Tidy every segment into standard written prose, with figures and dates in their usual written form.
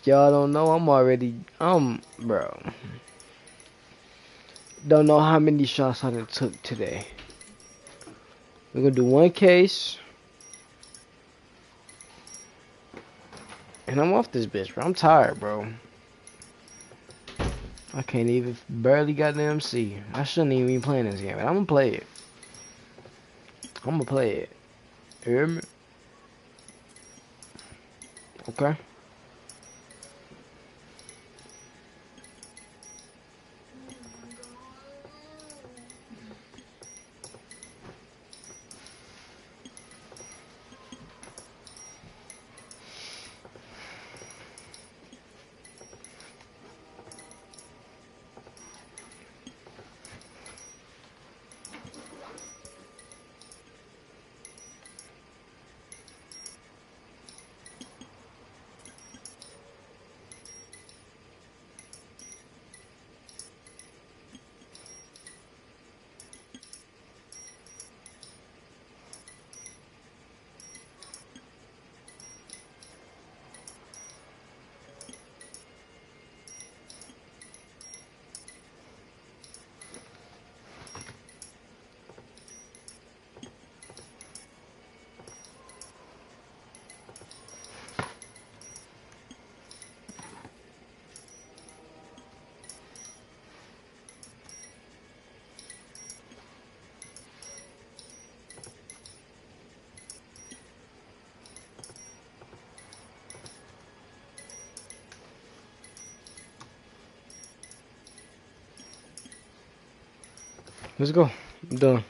Y'all don't know, bro. Don't know how many shots I done took today. We're gonna do one case. And I'm off this bitch, bro. I'm tired, bro. I can't even barely goddamn see. I shouldn't even be playing this game, but I'm gonna play it. I'm gonna play it. You hear me? Okay. Let's go. I'm done.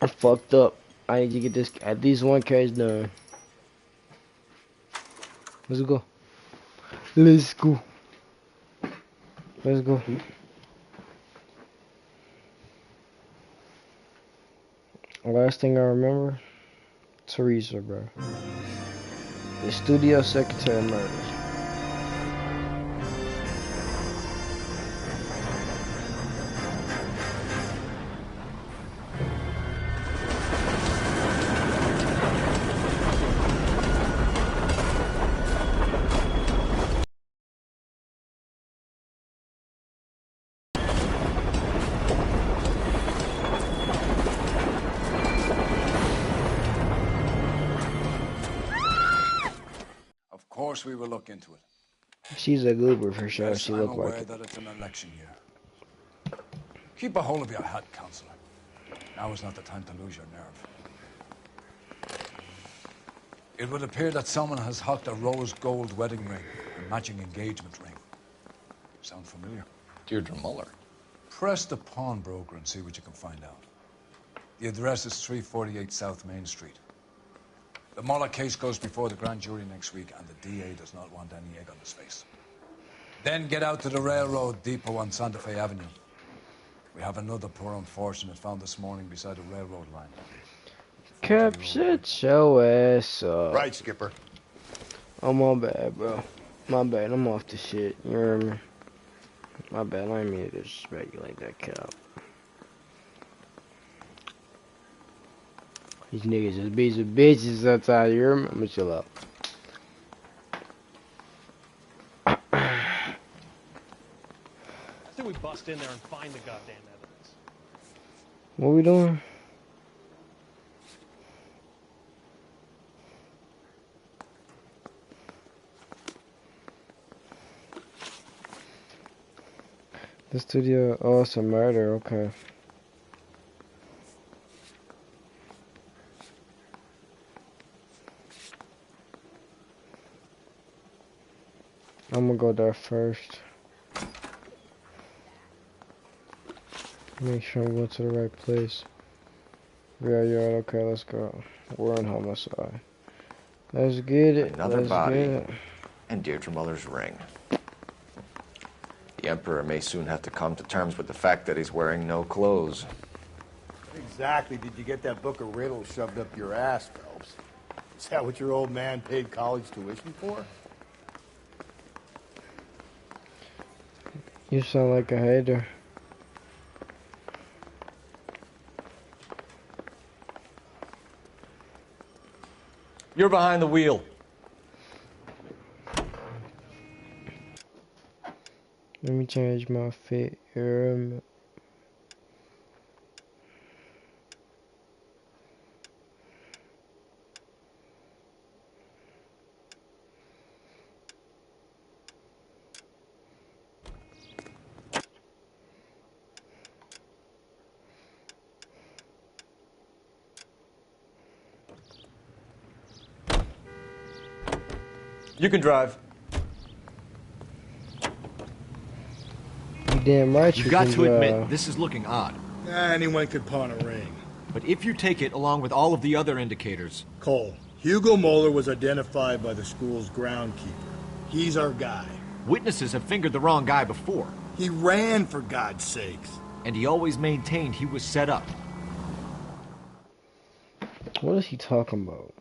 I'm fucked up. I need to get this at least one case done. Let's go. Let's go. Let's go. Last thing I remember, Teresa, bro. The studio secretary murders. Of course we will look into it. She's a goober for sure. Yes, She I'm looked aware like it. that it's an election year. Keep a hold of your head, Counselor. Now is not the time to lose your nerve. It would appear that someone has hocked a rose gold wedding ring and matching engagement ring. Sound familiar? Deirdre Muller. Press the pawnbroker and see what you can find out. The address is 348 South Main Street. The Muller case goes before the grand jury next week, and the DA does not want any egg on his face. Then get out to the railroad depot on Santa Fe Avenue. We have another poor unfortunate found this morning beside a railroad line. Cap, shut your ass up. Right, Skipper. Oh, my bad, bro. My bad. I'm off the shit. You hear me? My bad. I didn't mean to disrespect you like that, Cap. These niggas is beats of bitches outside. You hear me? I'ma chill out. I think we bust in there and find the goddamn evidence. What we doing? The studio, oh, it's a murder, okay. I'm gonna go there first. Make sure I'm going to the right place. Yeah, you're okay, let's go. We're on homicide. Let's get it. Another Let's body. get it. And Deirdre Muller's ring. The Emperor may soon have to come to terms with the fact that he's wearing no clothes. Exactly did you get that book of riddles shoved up your ass, Phelps? Is that what your old man paid college tuition for? You sound like a hater. You're behind the wheel. Let me change my fit. You can drive. You damn right You've you got can to admit, drive. this is looking odd. Anyone could pawn a ring. But if you take it along with all of the other indicators... Cole, Hugo Moeller was identified by the school's groundkeeper. He's our guy. Witnesses have fingered the wrong guy before. He ran, for God's sakes. And he always maintained he was set up. What is he talking about?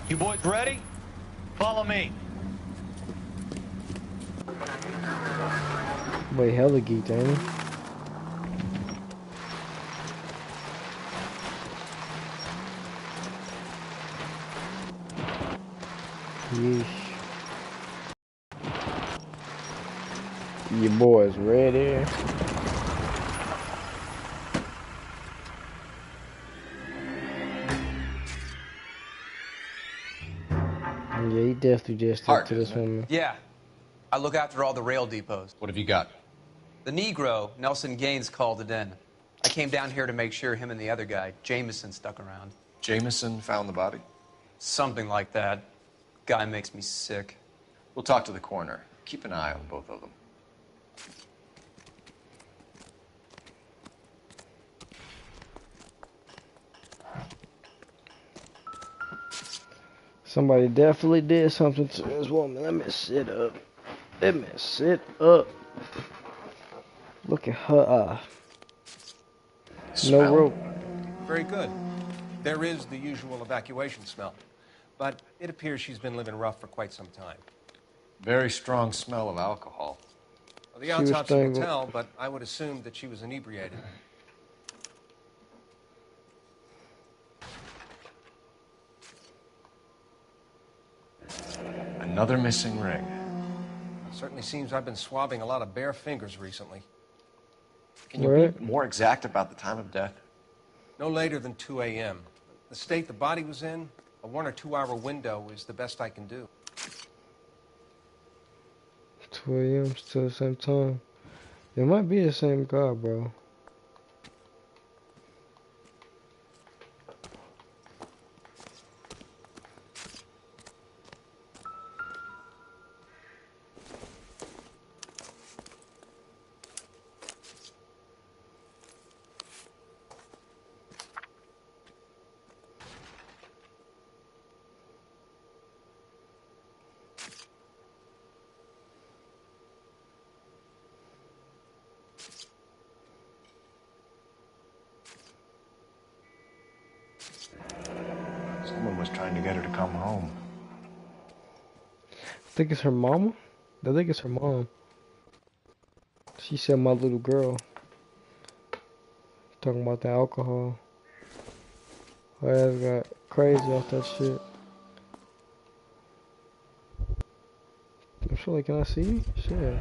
You boys ready? Follow me. Wait, hella geeked, ain't he? Yeesh. You boys ready? Yeah, he definitely just stuck to this woman. Yeah. I look after all the rail depots. What have you got? The Negro, Nelson Gaines, called it in. I came down here to make sure him and the other guy, Jameson, stuck around. Jameson found the body? Something like that. Guy makes me sick. We'll talk to the coroner. Keep an eye on both of them. Somebody definitely did something to this woman. Let me sit up. Let me sit up. Look at her. No Smell? rope. Very good. There is the usual evacuation smell, but it appears she's been living rough for quite some time. Very strong smell of alcohol. Well, the She was autopsy will strangled. tell, but I would assume that she was inebriated. Another missing ring. Certainly seems I've been swabbing a lot of bare fingers recently. Can you Right. be more exact about the time of death? No later than 2 a.m. The state the body was in, a 1 or 2 hour window is the best I can do. 2 a.m. still the same time. It might be the same guy, bro. Someone was trying to get her to come home. I think it's her mama. I think it's her mom. She said my little girl. Talking about the alcohol. Her ass got crazy off that shit. I'm sure, like, can I see? Shit.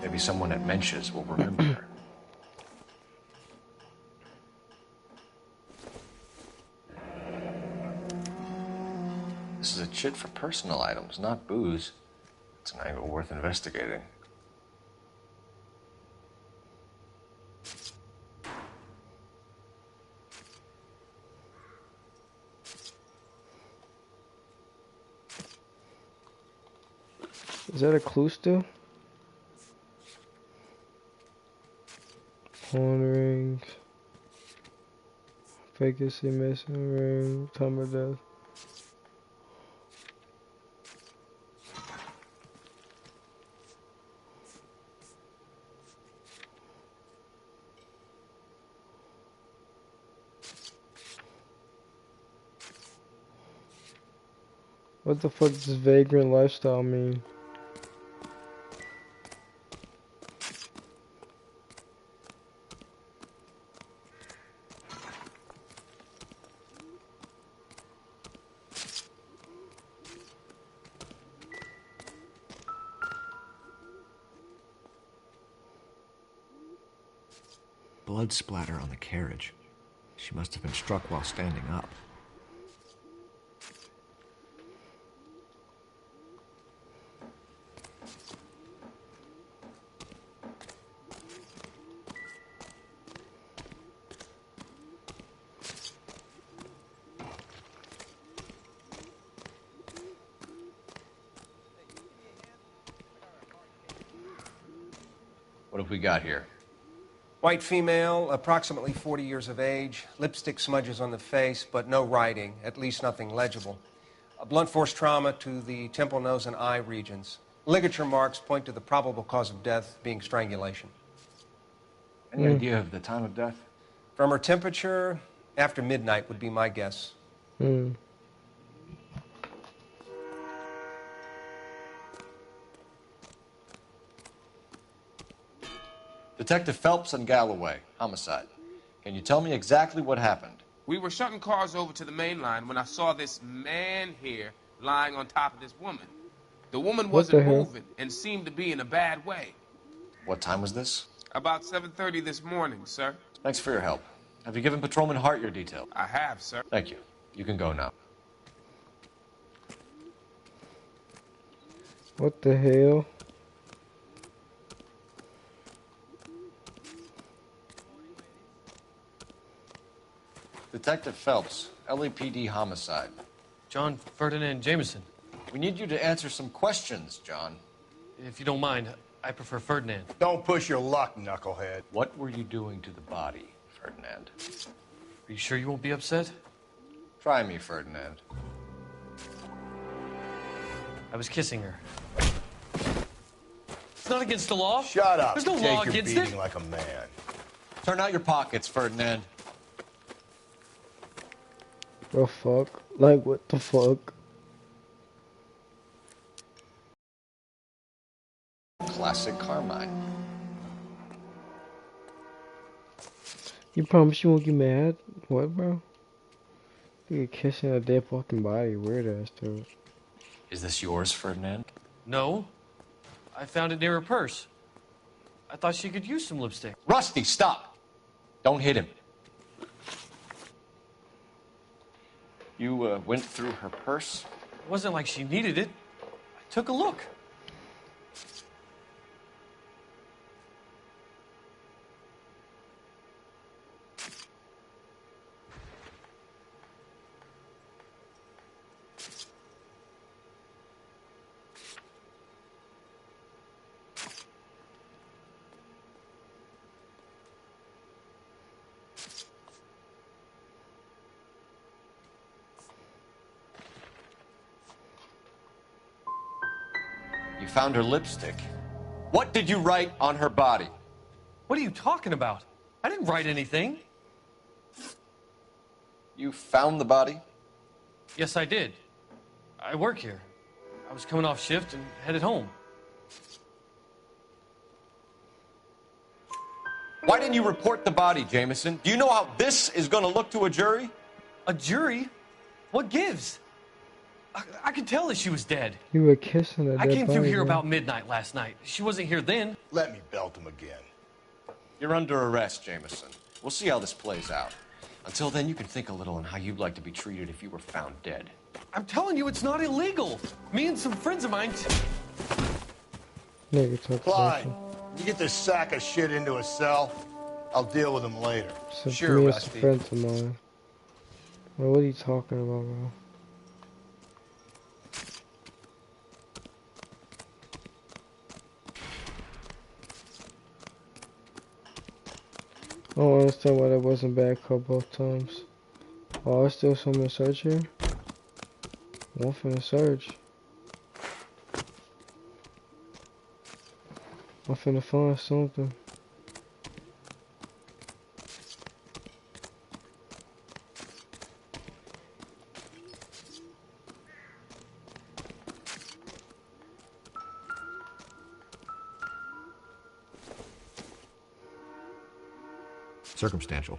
Maybe someone at Mensch's will remember her. This is a chit for personal items, not booze. It's an angle worth investigating. Is that a clue still? Pawn rings. Vacancy missing ring. Time of death. What the fuck does vagrant lifestyle mean? blood splatter on the carriage. She must have been struck while standing up. What have we got here? White female, approximately 40 years of age, lipstick smudges on the face, but no writing, at least nothing legible. A blunt force trauma to the temple, nose, and eye regions. Ligature marks point to the probable cause of death being strangulation. Any idea of the time of death? From her temperature, after midnight would be my guess. Detective Phelps and Galloway, homicide. Can you tell me exactly what happened? We were shutting cars over to the main line when I saw this man here lying on top of this woman. The woman wasn't moving and seemed to be in a bad way. What time was this? About 7:30 this morning, sir. Thanks for your help. Have you given Patrolman Hart your detail? I have, sir. Thank you. You can go now. What the hell? Detective Phelps, LAPD homicide. John Ferdinand Jameson. We need you to answer some questions, John. If you don't mind, I prefer Ferdinand. Don't push your luck, knucklehead. What were you doing to the body, Ferdinand? Are you sure you won't be upset? Try me, Ferdinand. I was kissing her. It's not against the law. Shut up. There's no Take law your against beating it. like a man. Turn out your pockets, Ferdinand. The fuck? Like, what the fuck? Classic Carmine. You promise you won't get mad? What, bro? You're kissing a dead fucking body. Weird ass, dude. Is this yours, Ferdinand? No. I found it near her purse. I thought she could use some lipstick. Rusty, stop! Don't hit him. You went through her purse? It wasn't like she needed it. I took a look. You found her lipstick. What did you write on her body? What are you talking about? I didn't write anything. You found the body? Yes, I did. I work here. I was coming off shift and headed home. Why didn't you report the body, Jameson? Do you know how this is going to look to a jury? A jury? What gives? I could tell that she was dead. You were kissing a dead I came through body, here bro. about midnight last night. She wasn't here then. Let me belt him again. You're under arrest, Jameson. We'll see how this plays out. Until then, you can think a little on how you'd like to be treated if you were found dead. I'm telling you, it's not illegal. Me and some friends of mine... Nigga, talk Clyde, about you get this sack of shit into a cell. I'll deal with him later. some Sure, me and Rusty. some friends of mine. Bro, what are you talking about, bro? I don't understand why that wasn't back up both times. Oh, there's still someone to search here? I'm finna search. I'm finna find something. Circumstantial.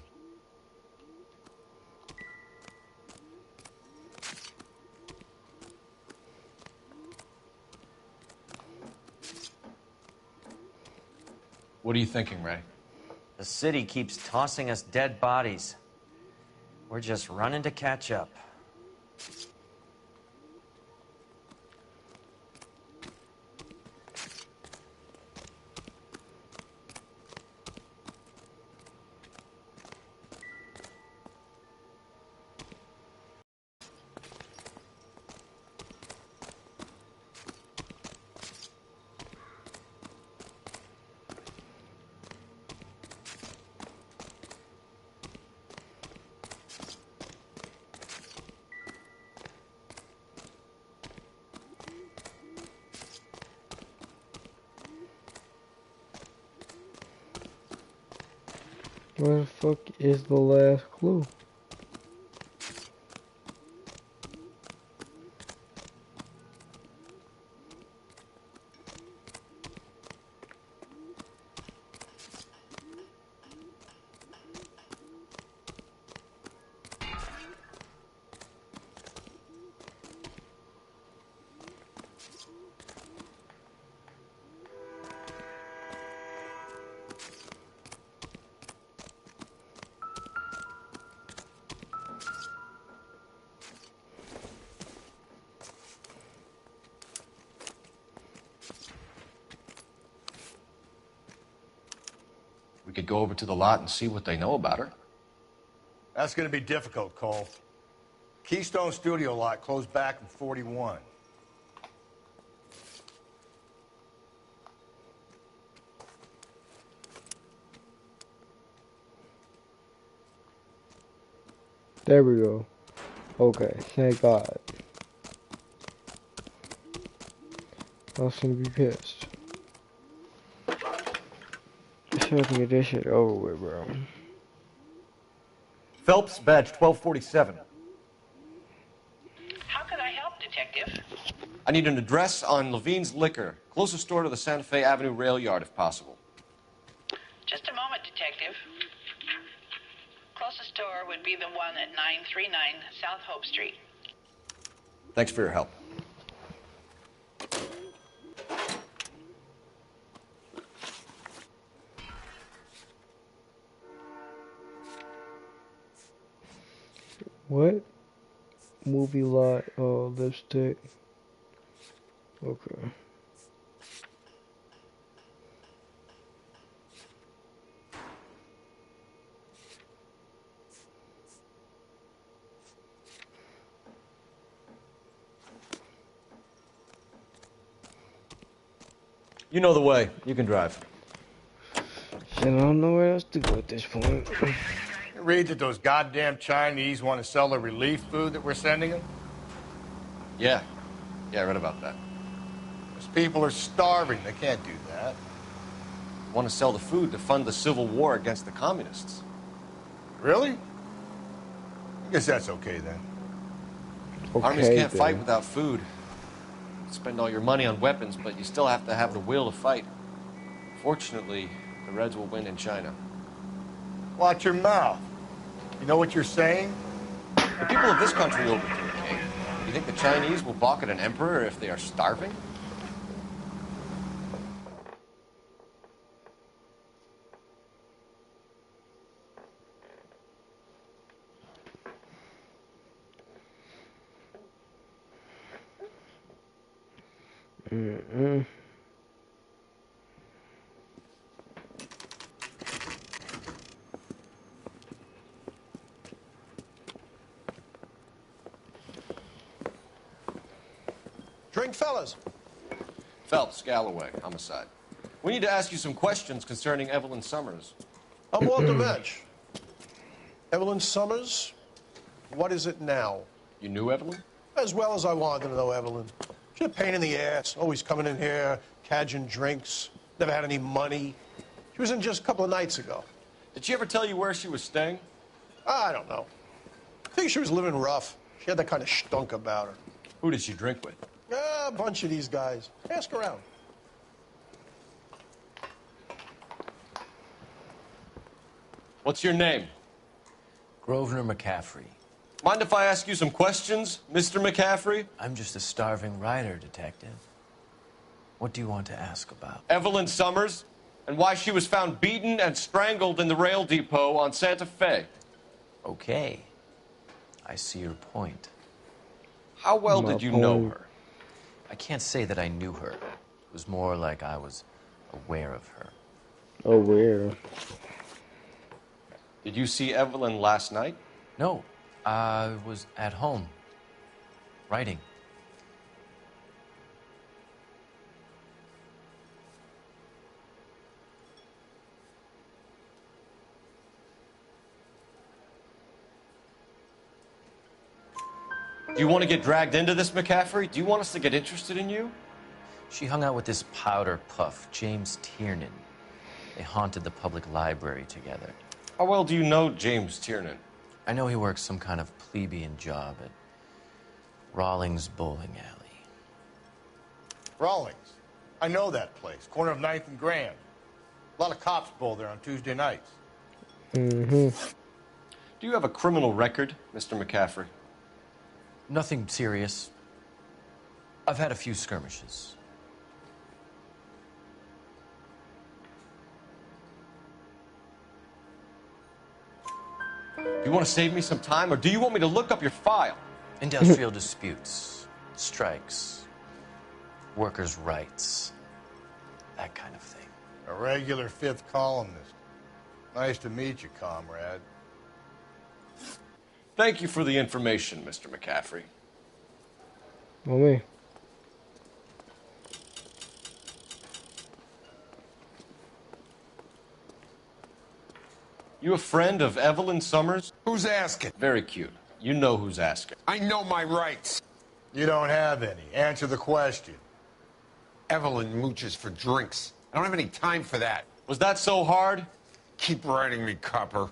What are you thinking, Ray? The city keeps tossing us dead bodies. We're just running to catch up. Where the fuck is the last clue? We could go over to the lot and see what they know about her. That's going to be difficult, Cole. Keystone Studio lot closed back in 41. There we go. Okay, thank God. I was gonna be pissed. Just so I can get this shit over with, bro. Phelps, badge 1247. How can I help, Detective? I need an address on Levine's Liquor, closest store to the Santa Fe Avenue rail yard, if possible. Just a moment, Detective. Closest store would be the one at 939 South Hope Street. Thanks for your help. What? Movie lot, lipstick. Okay. You know the way. You can drive. Shit, I don't know where else to go at this point. Read that those goddamn Chinese want to sell the relief food that we're sending them? Yeah. Yeah, I read about that. Those people are starving. They can't do that. Want to sell the food to fund the civil war against the communists. Really? I guess that's okay then. Okay, Armies can't then. fight without food. You spend all your money on weapons, but you still have to have the will to fight. Fortunately, the Reds will win in China. Watch your mouth. You know what you're saying? The people of this country overthrew a king. You think the Chinese will balk at an emperor if they are starving? Mm-mm. Drink, fellas. Phelps, Galloway, homicide. We need to ask you some questions concerning Evelyn Summers. I'm Walter Mensch. Evelyn Summers, what is it now? You knew Evelyn? As well as I wanted to know Evelyn. She's a pain in the ass, always coming in here, cadging drinks, never had any money. She was in just a couple of nights ago. Did she ever tell you where she was staying? I don't know. I think she was living rough. She had that kind of stunk about her. Who did she drink with? A bunch of these guys. Ask around. What's your name? Grosvenor McCaffrey. Mind if I ask you some questions, Mr. McCaffrey? I'm just a starving writer, Detective. What do you want to ask about? Evelyn Summers? and why she was found beaten and strangled in the rail depot on Santa Fe. Okay. I see your point. How well did you know her? I can't say that I knew her. It was more like I was aware of her. Aware? Did you see Evelyn last night? No. I was at home. Writing. Do you want to get dragged into this, McCaffrey? Do you want us to get interested in you? She hung out with this powder puff, James Tiernan. They haunted the public library together. How well do you know James Tiernan? I know he works some kind of plebeian job at Rawlings Bowling Alley. Rawlings. I know that place. Corner of 9th and Grand. A lot of cops bowl there on Tuesday nights. Mm-hmm. Do you have a criminal record, Mr. McCaffrey? Nothing serious. I've had a few skirmishes. Do you want to save me some time, or do you want me to look up your file? Industrial disputes, strikes, workers' rights, that kind of thing. A regular fifth columnist. Nice to meet you, comrade. Thank you for the information, Mr. McCaffrey. Well, me. You a friend of Evelyn Summers? Who's asking? Very cute. You know who's asking. I know my rights. You don't have any. Answer the question. Evelyn mooches for drinks. I don't have any time for that. Was that so hard? Keep writing me, copper.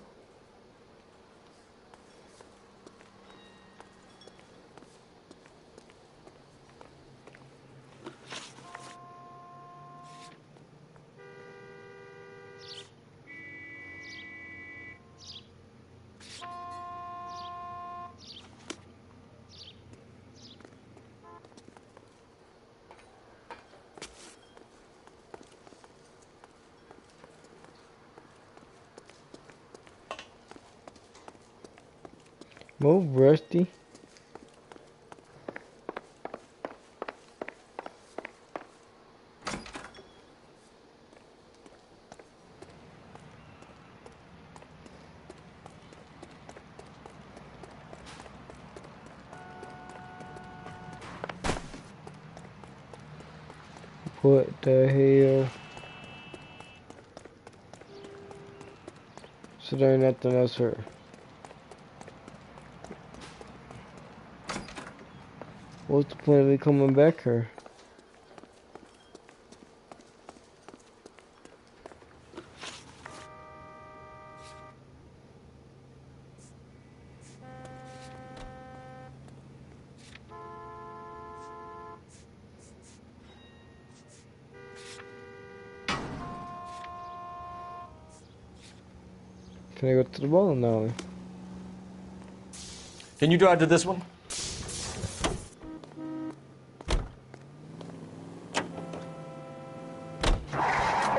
Move, Rusty. What the hell? So there ain't nothing else here. What's the point of me coming back here? Can I go to the bowling alley? Can you drive to this one?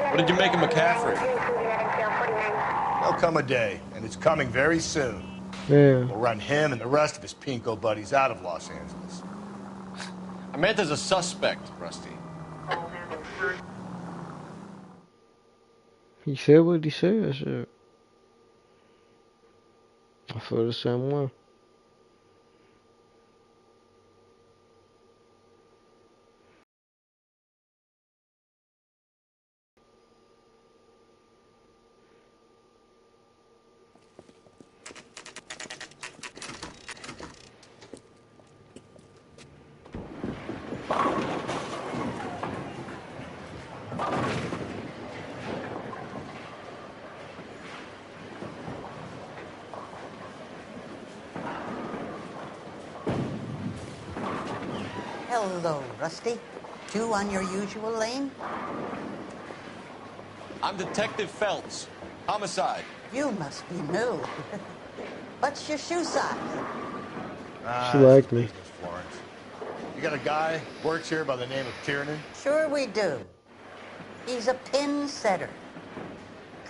What did you make of McCaffrey? There'll come a day, and it's coming very soon. Yeah. We'll run him and the rest of his pinko buddies out of Los Angeles. I meant as a suspect, Rusty. He said what he said, shit. I feel the same way. Hello, Rusty. Two on your usual lane? I'm Detective Phelps. Homicide. You must be new. What's your shoe size? She liked me. Business, Florence. You got a guy who works here by the name of Tiernan? Sure we do. He's a pin setter.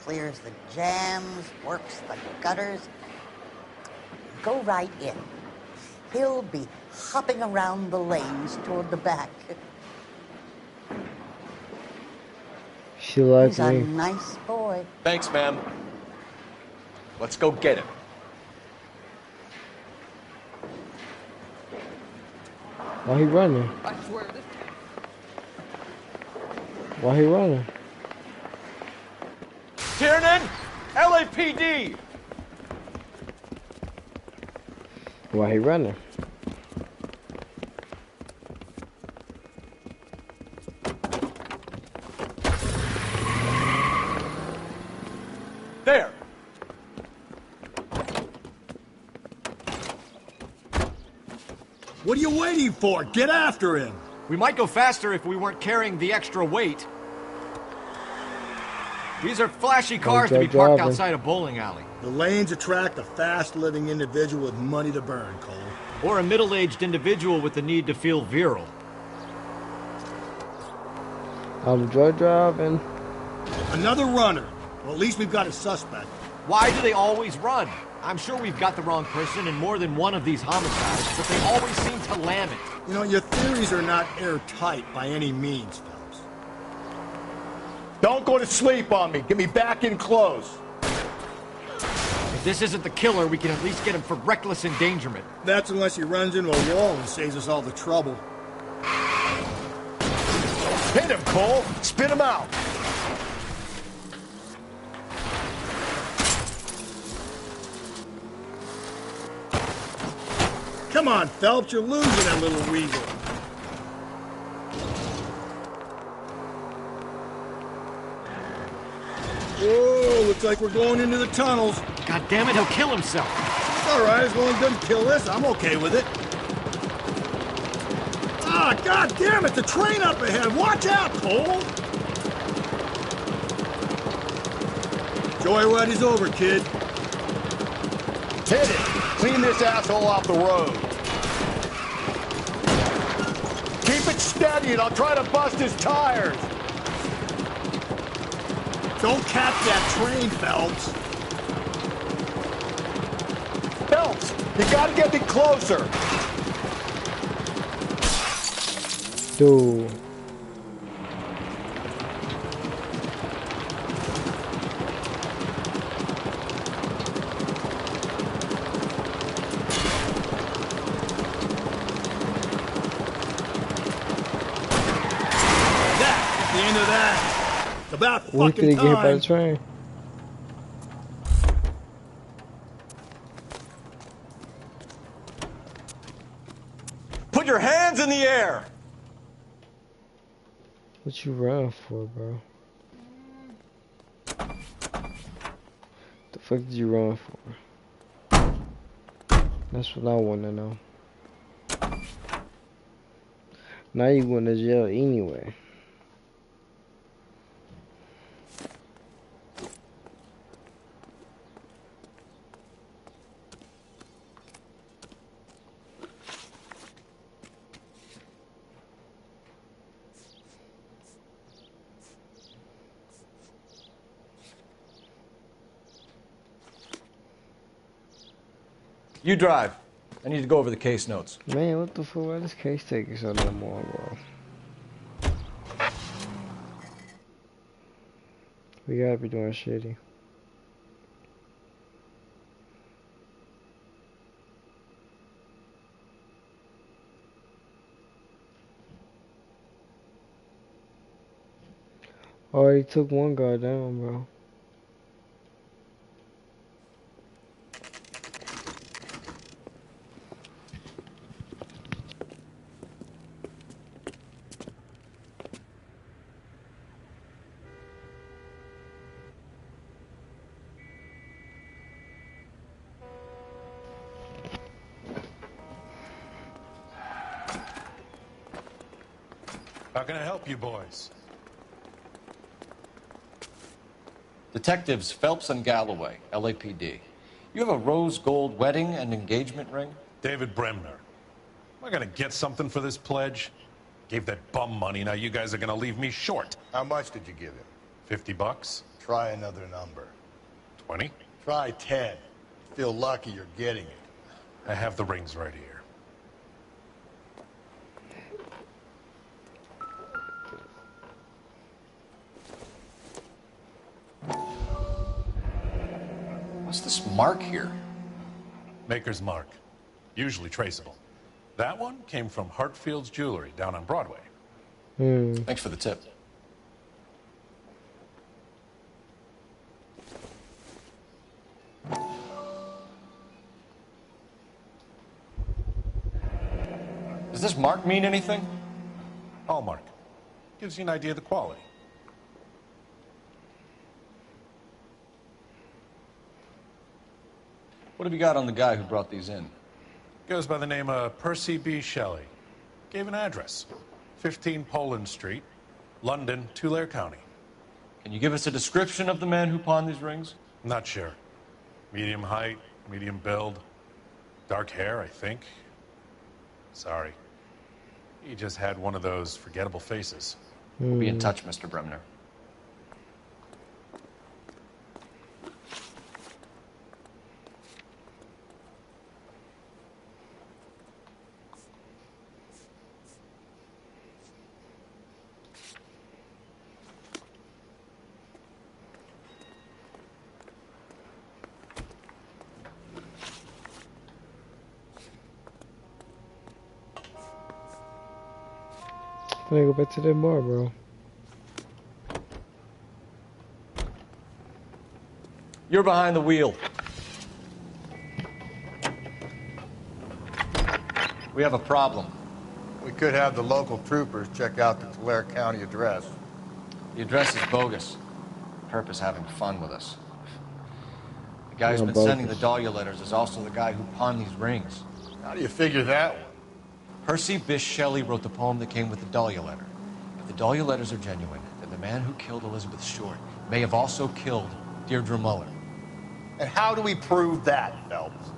clears the jams, works the gutters. Go right in. He'll be hopping around the lanes toward the back. She like He's a me. nice boy. Thanks, ma'am. Let's go get him. Why he running? I swear this. Why he running? Tiernan! LAPD! Why he running? There! What are you waiting for? Get after him! We might go faster if we weren't carrying the extra weight. These are flashy cars to be parked outside a bowling alley. The lanes attract a fast-living individual with money to burn, Cole. Or a middle-aged individual with the need to feel virile. I'm drug driving. Another runner. Well, at least we've got a suspect. Why do they always run? I'm sure we've got the wrong person in more than one of these homicides, but they always seem to lam it. You know, your theories are not airtight by any means, Phelps. Don't go to sleep on me. Get me back in close. If this isn't the killer, we can at least get him for reckless endangerment. That's unless he runs into a wall and saves us all the trouble. Hit him, Cole. Spit him out. Come on, Phelps, you're losing that little weasel. Whoa, looks like we're going into the tunnels. God damn it, he'll kill himself. It's all right, as long as he doesn't kill us, I'm okay with it. Ah, god damn it, the train up ahead. Watch out, Cole. Joyride is over, kid. Hit it. Clean this asshole off the road. Keep it steady and I'll try to bust his tires. Don't catch that train, Phelps. Phelps, you gotta get me closer. Dude. The end of that. It's about We could fucking get hit by time. the train. Put your hands in the air! What you running for, bro? The fuck did you run for? That's what I want to know. Now you going to jail anyway. You drive. I need to go over the case notes. Man, what the fuck? Why this case taking so damn long, bro? We gotta be doing shitty. Already took one guy down, bro. How can I help you boys? Detectives Phelps and Galloway, LAPD. You have a rose gold wedding and engagement ring? David Bremner. Am I gonna get something for this pledge? Gave that bum money, now you guys are gonna leave me short. How much did you give him? $50? Try another number. 20? Try 10. Feel lucky you're getting it. I have the rings right here. What's this mark here? Maker's mark. Usually traceable. That one came from Hartfield's Jewelry down on Broadway. Thanks for the tip. Does this mark mean anything? Hallmark. Gives you an idea of the quality. What have you got on the guy who brought these in? Goes by the name of Percy B. Shelley. Gave an address. 15 Poland Street, London, Tulare County. Can you give us a description of the man who pawned these rings? Not sure. Medium height, medium build. Dark hair, I think. Sorry. He just had one of those forgettable faces. We'll be in touch, Mr. Bremner. I gotta go back to that bar, bro. You're behind the wheel. We have a problem. We could have the local troopers check out the Tulare County address. The address is bogus. Perp is having fun with us. The guy who's been bogus. sending the Dahlia letters is also the guy who pawned these rings. How do you figure that one? Percy Bysshe Shelley wrote the poem that came with the Dahlia letter. If the Dahlia letters are genuine, then the man who killed Elizabeth Short may have also killed Deirdre Muller. And how do we prove that, Phelps?